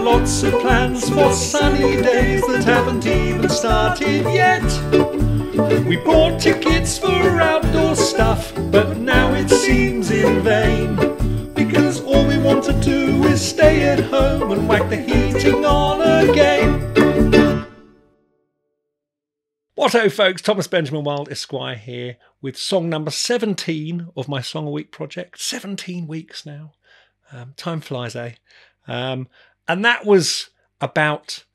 lots of plans for sunny days that haven't even started yet. We bought tickets for outdoor stuff, but now it seems in vain, because all we want to do is stay at home and whack the heating on again. What-o folks, Thomas Benjamin Wilde Esquire here with song number 17 of my Song a Week project. 17 weeks now. Time flies, eh? And that was about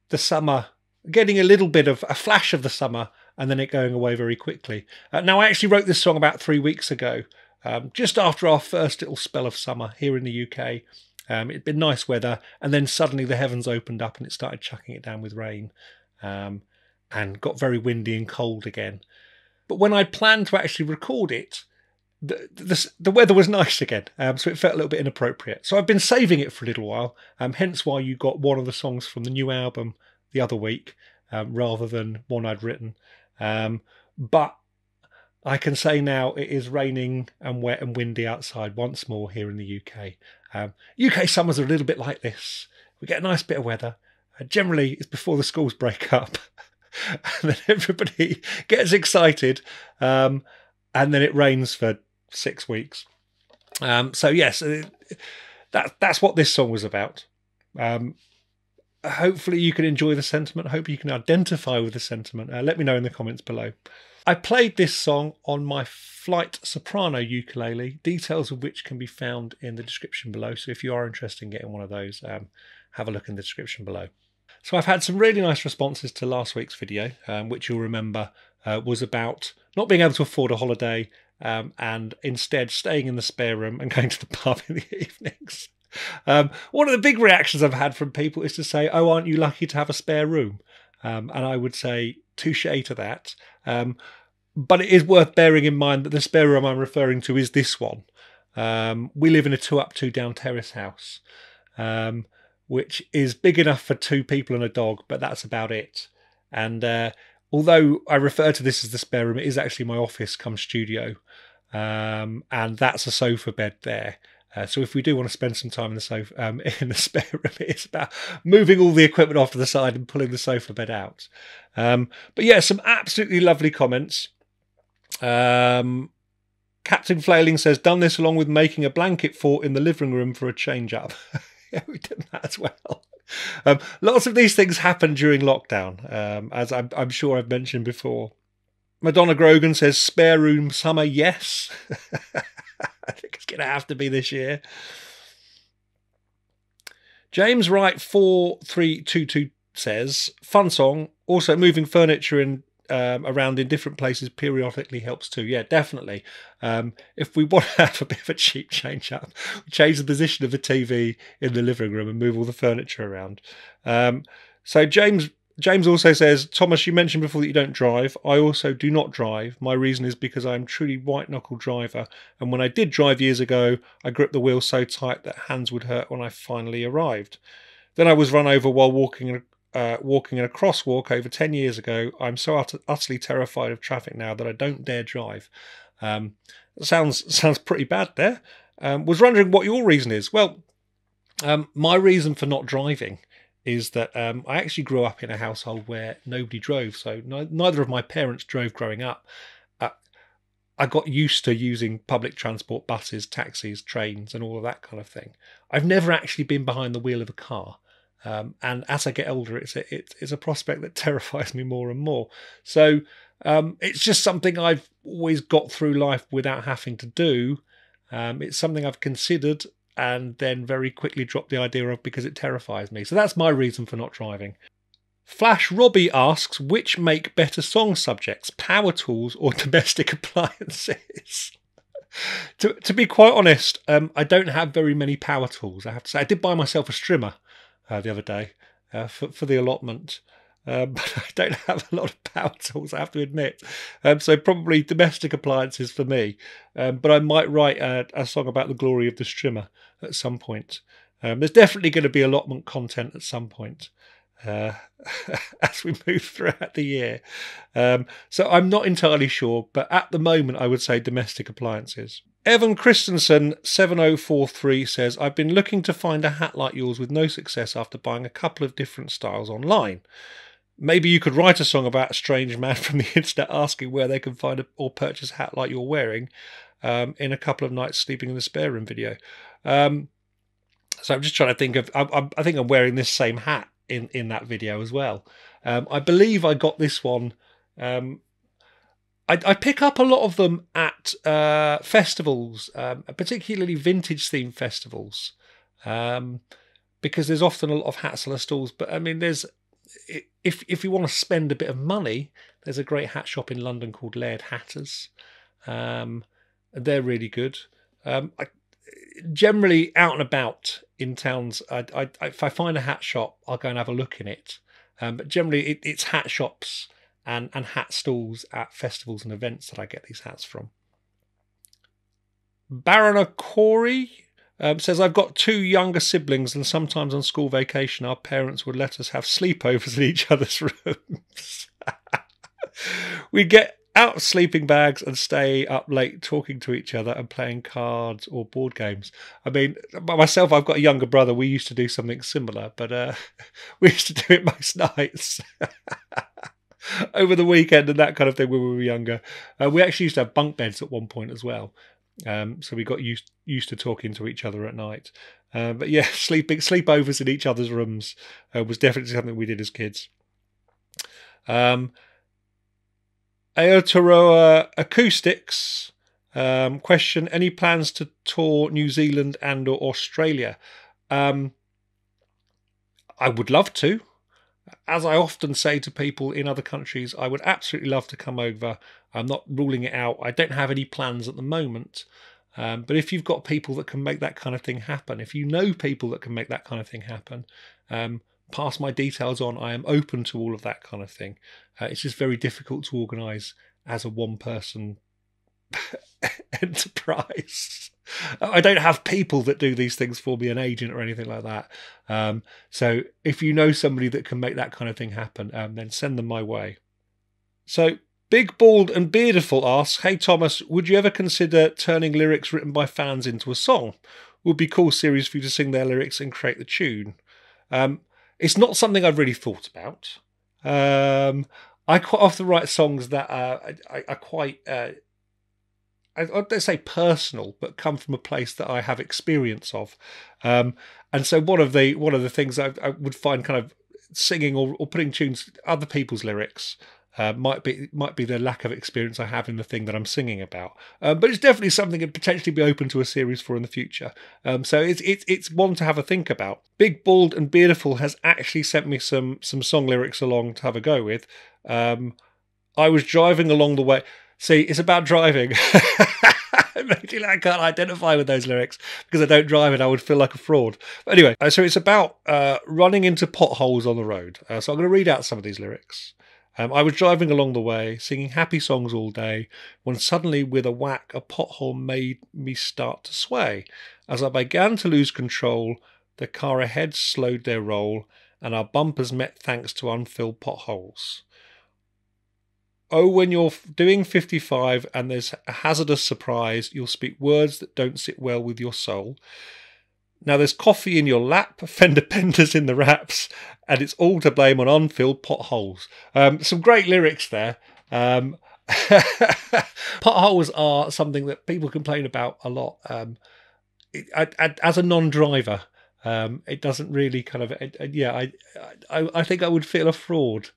the summer, getting a little bit of a flash of the summer and then it going away very quickly. Now, I actually wrote this song about 3 weeks ago, just after our first little spell of summer here in the UK. It'd been nice weather, and then suddenly the heavens opened up and it started chucking it down with rain. And got very windy and cold again. But when I planned to actually record it, the weather was nice again, so it felt a little bit inappropriate. So I've been saving it for a little while, hence why you got one of the songs from the new album the other week, rather than one I'd written. But I can say now it is raining and wet and windy outside once more here in the UK. UK summers are a little bit like this. We get a nice bit of weather. Generally, it's before the schools break up. And then everybody gets excited, and then it rains for 6 weeks. So yes, that's what this song was about. Hopefully you can enjoy the sentiment. Hope you can identify with the sentiment. Let me know in the comments below. I played this song on my Flight Soprano Ukulele, details of which can be found in the description below. So if you are interested in getting one of those, have a look in the description below. So I've had some really nice responses to last week's video, which you'll remember was about not being able to afford a holiday and instead staying in the spare room and going to the pub in the evenings. One of the big reactions I've had from people is to say, oh, aren't you lucky to have a spare room? And I would say touche to that. But it is worth bearing in mind that the spare room I'm referring to is this one. We live in a 2-up, 2-down terrace house. Which is big enough for 2 people and a dog, but that's about it. And although I refer to this as the spare room, it is actually my office come studio. And that's a sofa bed there. So if we do want to spend some time in the spare room, it's about moving all the equipment off to the side and pulling the sofa bed out. But yeah, some absolutely lovely comments. Captain Flailing says, done this along with making a blanket fort in the living room for a change up. Yeah, we did that as well. Lots of these things happen during lockdown, as I'm sure I've mentioned before. Madonna Grogan says, spare room summer, yes. I think it's going to have to be this year. James Wright 4322 says, fun song. Also moving furniture in around in different places periodically helps too. Yeah, definitely. If we want to have a bit of a cheap change up, change the position of the TV in the living room and move all the furniture around. So James also says, Thomas, you mentioned before that you don't drive. I also do not drive. My reason is because I'm truly white-knuckle driver, and when I did drive years ago, I gripped the wheel so tight that hands would hurt when I finally arrived. Then I was run over while walking in a crosswalk over 10 years ago. I'm so utterly terrified of traffic now that I don't dare drive. Sounds pretty bad there. Was wondering what your reason is. Well, my reason for not driving is that I actually grew up in a household where nobody drove. So neither of my parents drove growing up. I got used to using public transport, buses, taxis, trains, and all of that kind of thing. I've never actually been behind the wheel of a car. And as I get older, it's a prospect that terrifies me more and more. So it's just something I've always got through life without having to do. It's something I've considered and then very quickly dropped the idea of because it terrifies me. So that's my reason for not driving. Flash Robbie asks, which make better song subjects, power tools or domestic appliances? To be quite honest, I don't have very many power tools, I have to say. I did buy myself a strimmer the other day for the allotment, but I don't have a lot of power tools, I have to admit. So probably domestic appliances for me, but I might write a song about the glory of the strimmer at some point. There's definitely going to be allotment content at some point as we move throughout the year. So I'm not entirely sure, but at the moment I would say domestic appliances. Evan Christensen 7043 says, I've been looking to find a hat like yours with no success after buying a couple of different styles online. Maybe you could write a song about a strange man from the internet asking where they can find or purchase a hat like you're wearing in a couple of nights sleeping in the spare room video. So I'm just trying to think of, I think I'm wearing this same hat in that video as well. I believe I got this one. I pick up a lot of them at festivals, particularly vintage themed festivals, because there's often a lot of hat seller stalls. But I mean, if you want to spend a bit of money, there's a great hat shop in London called Laird Hatters. They're really good. Generally out and about in towns, if I find a hat shop, I'll go and have a look in it. But generally, it's hat shops and hat stalls at festivals and events that I get these hats from. Baron Corey says, I've got 2 younger siblings, and sometimes on school vacation, our parents would let us have sleepovers in each other's rooms. We get out of sleeping bags and stay up late talking to each other and playing cards or board games. I mean, myself, I've got a younger brother. We used to do something similar, but we used to do it most nights over the weekend and that kind of thing when we were younger. We actually used to have bunk beds at one point as well. So we got used to talking to each other at night. But yeah, sleepovers in each other's rooms was definitely something we did as kids. Aotearoa Acoustics question, any plans to tour New Zealand and or Australia? I would love to. As I often say to people in other countries, I would absolutely love to come over. I'm not ruling it out. I don't have any plans at the moment. But if you've got people that can make that kind of thing happen, if you know people that can make that kind of thing happen, pass my details on. I am open to all of that kind of thing. It's just very difficult to organise as a one-person enterprise. I don't have people that do these things for me, an agent or anything like that. So if you know somebody that can make that kind of thing happen, then send them my way. So Big Bald and Beardiful asks, hey Thomas, would you ever consider turning lyrics written by fans into a song? Would be a cool series for you to sing their lyrics and create the tune. It's not something I've really thought about. I quite often write songs that are quite, I don't say personal, but come from a place that I have experience of. And so one of the things I would find kind of singing or putting tunes to other people's lyrics might be the lack of experience I have in the thing that I'm singing about. But it's definitely something that potentially be open to a series for in the future. So it's one to have a think about. Big Bald and Beardiful has actually sent me some song lyrics along to have a go with. I was driving along the way. See, it's about driving. Immediately I can't identify with those lyrics because I don't drive and I would feel like a fraud. But anyway, so it's about running into potholes on the road. So I'm going to read out some of these lyrics. I was driving along the way, singing happy songs all day, when suddenly with a whack, a pothole made me start to sway. As I began to lose control, the car ahead slowed their roll, and our bumpers met thanks to unfilled potholes. Oh, when you're doing 55 and there's a hazardous surprise, you'll speak words that don't sit well with your soul. Now there's coffee in your lap, fender benders in the wraps, and it's all to blame on unfilled potholes. Some great lyrics there. Potholes are something that people complain about a lot. As a non-driver, it doesn't really kind of... I think I would feel a fraud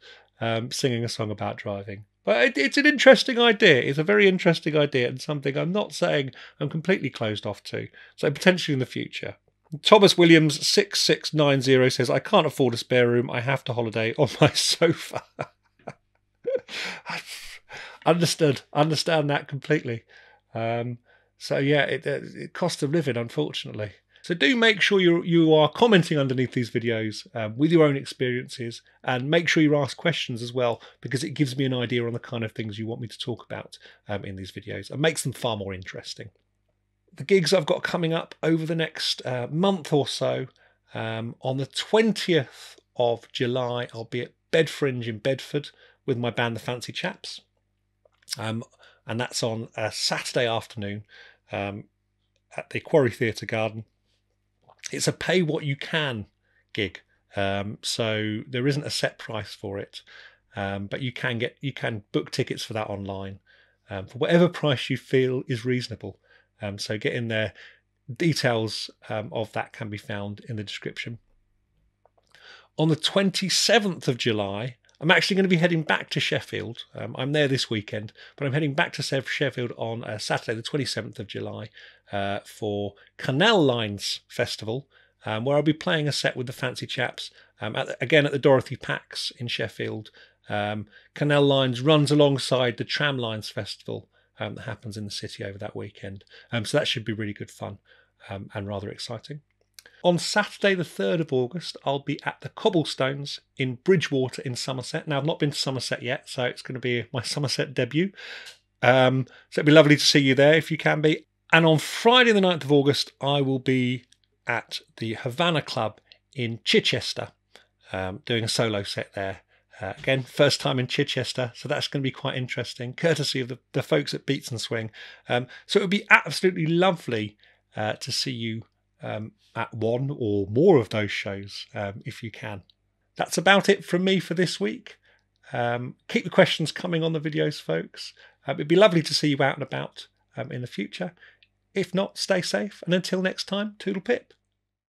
singing a song about driving. But it's an interesting idea. It's a very interesting idea and something I'm not saying I'm completely closed off to. So potentially in the future. Thomas Williams 6690 says, I can't afford a spare room. I have to holiday on my sofa. Understand that completely. So yeah, it cost of living, unfortunately. So do make sure you are commenting underneath these videos with your own experiences, and make sure you ask questions as well, because it gives me an idea on the kind of things you want me to talk about in these videos and makes them far more interesting. The gigs I've got coming up over the next month or so, on the 20th of July, I'll be at Bedfringe in Bedford with my band, The Fancy Chaps. And that's on a Saturday afternoon. at the Quarry Theatre Garden. It's a pay what you can gig, so there isn't a set price for it, but you can book tickets for that online for whatever price you feel is reasonable. So get in there. Details of that can be found in the description. On the 27th of July, I'm actually going to be heading back to Sheffield. I'm there this weekend, but I'm heading back to Sheffield on Saturday, the 27th of July, for Canal Lines Festival, where I'll be playing a set with the Fancy Chaps, again at the Dorothy Pax in Sheffield. Canal Lines runs alongside the Tram Lines Festival that happens in the city over that weekend. So that should be really good fun and rather exciting. On Saturday, the 3rd of August, I'll be at the Cobblestones in Bridgewater in Somerset. Now, I've not been to Somerset yet, so it's going to be my Somerset debut. So it'd be lovely to see you there if you can be. And on Friday, the 9th of August, I will be at the Havana Club in Chichester, doing a solo set there. Again, first time in Chichester, so that's going to be quite interesting, courtesy of the folks at Beats and Swing. So it would be absolutely lovely to see you at one or more of those shows, if you can. That's about it from me for this week. Keep the questions coming on the videos, folks. It'd be lovely to see you out and about in the future. If not, stay safe, and until next time, toodle pip.